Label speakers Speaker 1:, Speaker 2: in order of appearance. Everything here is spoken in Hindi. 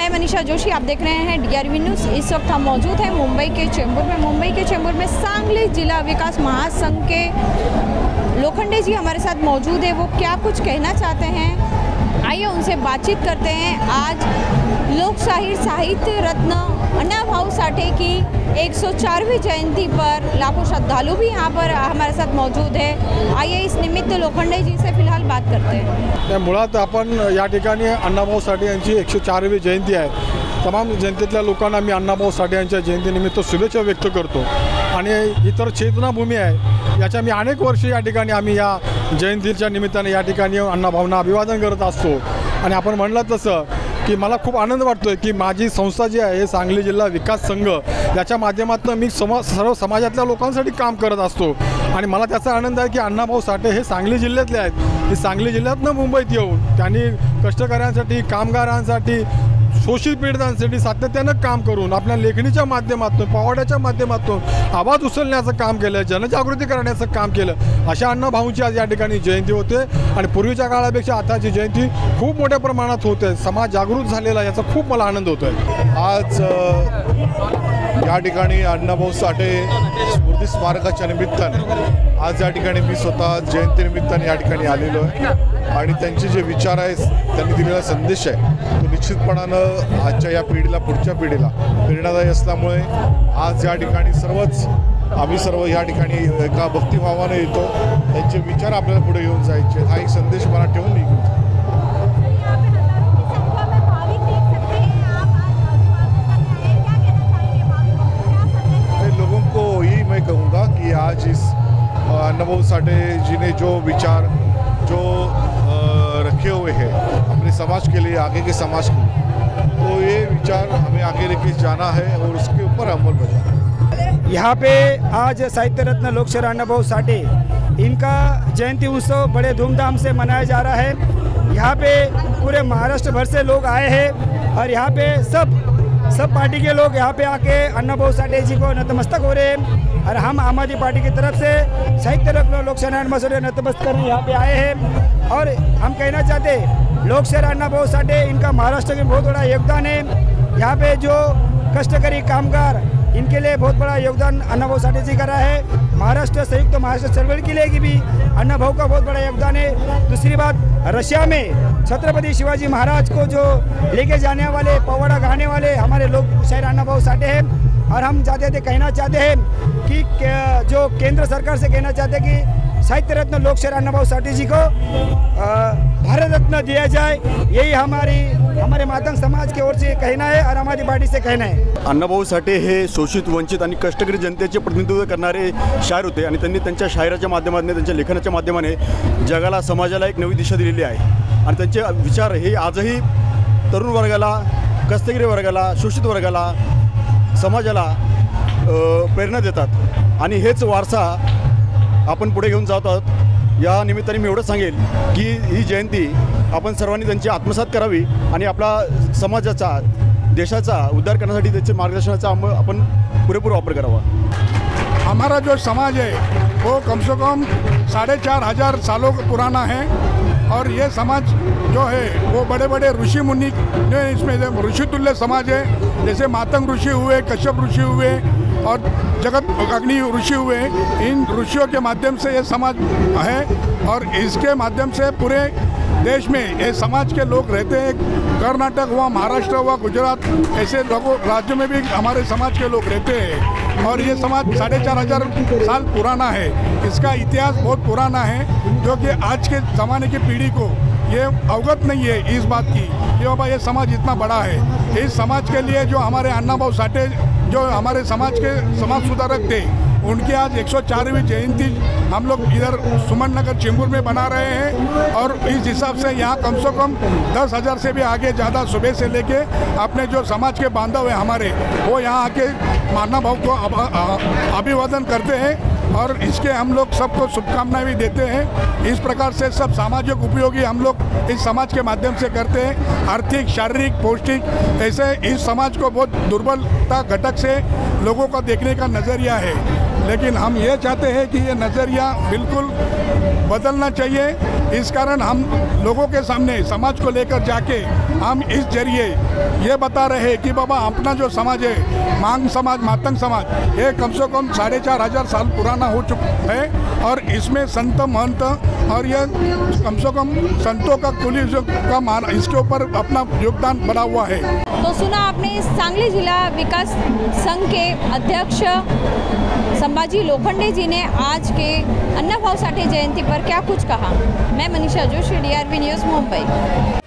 Speaker 1: मैं मनीषा जोशी, आप देख रहे हैं DRV न्यूज़। इस वक्त हम मौजूद हैं मुंबई के चेंबूर में सांगली जिला विकास महासंघ के लोखंडे जी हमारे साथ मौजूद है। वो क्या कुछ कहना चाहते हैं, आइए उनसे बातचीत करते हैं। आज लोकशाही साहित्य रत्न अण्णाभाऊ साठे की 104वीं जयंती पर लाखों श्रद्धालु भी यहाँ पर हमारे साथ मौजूद है। आइए इस निमित्त लोखंडे जी से फिलहाल बात करते हैं।
Speaker 2: मुळात आपण या ठिकाणी अण्णाभाऊ साठे यांची 104वी जयंती आहे। तमाम जनतेतल्या लोकांना मी अण्णाभाऊ साठे यांच्या जयंतीनिमित्त शुभेच्छा व्यक्त करतो आणि इतर चेतनाभूमी आहे याच्या मी अनेक वर्ष या ठिकाणी आम्ही या जयंतीच्या निमित्ताने या ठिकाणी अण्णाभाऊंना अभिवादन करत असतो। आणि आपण म्हणलं तसं की मला खूप आनंद वाटतोय की माझी संस्था जी आहे सांगली जिल्हा विकास संघ याच्या माध्यमातून मी सर्व समाजातल्या लोकांसाठी काम करत असतो आणि मला त्याचा आनंद आहे की अण्णाभाऊ साठे हे सांगली जिल्ह्यातले आहेत। ही सांगली जिल्ह्यातनं मुंबईत येऊन त्यांनी कष्टकऱ्यांसाठी, कामगारांसाठी, शोषित पीडितांसाठी सातत्यानं काम करून आपल्या लेखणीच्या माध्यमातून, पोवाड्याच्या माध्यमातून आवाज उचलण्याचं काम केलं, जनजागृती करण्याचं काम केलं। अशा अण्णाभाऊंची आज या ठिकाणी जयंती होते आणि पूर्वीच्या काळापेक्षा आताची जयंती खूप मोठ्या प्रमाणात होते। समाज जागृत झालेला याचा खूप मला आनंद होतोय।
Speaker 3: आज या ठिकाणी अण्णाभाऊ साठे स्मृती स्मारकाच्या निमित्ताने आज या ठिकाणी मी स्वतः जयंतीनिमित्ताने या ठिकाणी आलेलो आहे आणि त्यांचे जे विचार आहेत, त्यांनी दिलेला संदेश आहे तो निश्चितपणानं आजच्या या पिढीला, पुढच्या पिढीला प्रेरणादायी असल्यामुळे आज या ठिकाणी आम्ही सर्व या ठिकाणी एका भक्तिभावाने येतो। त्यांचे विचार आपल्याला पुढे घेऊन जायचे, हा एक संदेश मला ठेवून निघून लोगों को यही मैं कहूँगा कि आज इस अण्णाभाऊ साठे जी ने जो विचार जो रखे हुए हैं अपने समाज के लिए, आगे के समाज के लिए, तो ये विचार हमें आगे लेके जाना है और उसके ऊपर अमल बजाना है।
Speaker 4: यहाँ पे आज साहित्य रत्न लोकशाहीर अण्णाभाऊ साठे इनका जयंती उत्सव बड़े धूमधाम से मनाया जा रहा है। यहाँ पे पूरे महाराष्ट्र भर से लोग आए हैं और यहाँ पे सब पार्टी के लोग यहाँ पे आके अण्णाभाऊ साठे जी को नतमस्तक हो रहे हैं और हम आम आदमी पार्टी की तरफ से साहित्य रत्न लोकशाहीर अण्णाभाऊ साठे नतमस्तक करने यहाँ पे आए हैं। और हम कहना चाहते हैं लोकशाहीर अण्णाभाऊ साठे इनका महाराष्ट्र में बहुत बड़ा योगदान है। यहाँ पे जो कष्टकरी कामगार इनके लिए बहुत बड़ा योगदान अण्णाभाऊ साठे जी का रहा है। महाराष्ट्र संयुक्त महाराष्ट्र चळवळ के लिए भी अण्णाभाऊ का बहुत बड़ा योगदान है। दूसरी बात, रशिया में छत्रपति शिवाजी महाराज को जो लेके जाने वाले, पवाड़ा गाने वाले हमारे लोकशाहीर अण्णाभाऊ साठे हैं। और हम कहना चाहते हैं कि जो केंद्र सरकार से कहना चाहते हैं कि साहित्य रत्न लोकशाहीर अण्णाभाऊ साठे जी को भारत रत्न दिया जाए, यही हमारे मातंग समाज की ओर से कहना है और हमारी पार्टी से कहना है।
Speaker 5: अण्णाभाऊ साठे हे शोषित, वंचित आणि कष्टकरी जनतेचे प्रतिनिधित्व करणारे शायर होते आणि त्यांनी त्यांच्या शायराच्या माध्यमातून, त्यांच्या लेखनाच्या माध्यमाने जगाला, समाजाला एक नवी दिशा दिलेली आहे। आणि त्यांचे विचार हे आजही तरुण वर्गाला, कष्टकरी वर्गाला, शोषित वर्गाला, समाजाला प्रेरणा देतात आणि हेच वारसा आपण पुढे घेऊन जात आहोत। या निमित्ताने मी एवढं सांगेल की ही जयंती आपण सर्वांनी त्यांची आत्मसात करावी आणि आपला समाजाचा, देशाचा उद्धार करण्यासाठी त्याचे मार्गदर्शनाचा आपण पुरेपूर वापर करावा।
Speaker 2: हमारा जो समाज है वो कम से कम 4500 सालों पुराना है और ये समाज जो है वो बड़े बड़े ऋषि मुनि ने इसमें ऋषि तुल्य समाज है। जैसे मातंग ऋषि हुए, कश्यप ऋषि हुए और जगत अग्नि ऋषि हुए। इन ऋषियों के माध्यम से ये समाज है और इसके माध्यम से पूरे देश में ये समाज के लोग रहते हैं। कर्नाटक हुआ, महाराष्ट्र हुआ, गुजरात, ऐसे राज्यों में भी हमारे समाज के लोग रहते हैं और ये समाज 4500 साल पुराना है। इसका इतिहास बहुत पुराना है जो कि आज के ज़माने की पीढ़ी को ये अवगत नहीं है इस बात की कि बाबा ये समाज इतना बड़ा है। इस समाज के लिए जो हमारे अण्णाभाऊ साठे जो हमारे समाज के समाज सुधारक थे, उनकी आज 104वीं जयंती हम लोग इधर सुमन नगर चेंबूर में बना रहे हैं और इस हिसाब से यहाँ कम से कम 10,000 से भी आगे ज़्यादा सुबह से लेके अपने जो समाज के बांधव हैं हमारे, वो यहाँ आके अण्णाभाऊ को अभिवादन करते हैं और इसके हम लोग सबको शुभकामनाएं भी देते हैं। इस प्रकार से सब सामाजिक उपयोगी हम लोग इस समाज के माध्यम से करते हैं। आर्थिक, शारीरिक, पौष्टिक, ऐसे इस समाज को बहुत दुर्बलता घटक से लोगों का देखने का नज़रिया है। लेकिन हम ये चाहते हैं कि ये नज़रिया बिल्कुल बदलना चाहिए। इस कारण हम लोगों के सामने समाज को लेकर जाके हम इस जरिए ये बता रहे हैं कि बाबा अपना जो समाज है, मांग समाज, मातंग समाज, ये कम से कम 4500 साल पुराना हो चुका है और इसमें संत महंत और ये कम से कम संतों का कुली का मान इसके ऊपर अपना योगदान बना हुआ है।
Speaker 1: तो सुना आपने सांगली जिला विकास संघ के अध्यक्ष संभाजी लोखंडे जी ने आज के अण्णाभाऊ साठे जयंती पर क्या कुछ कहा। मैं मनीषा जोशी, DRV न्यूज़, मुंबई।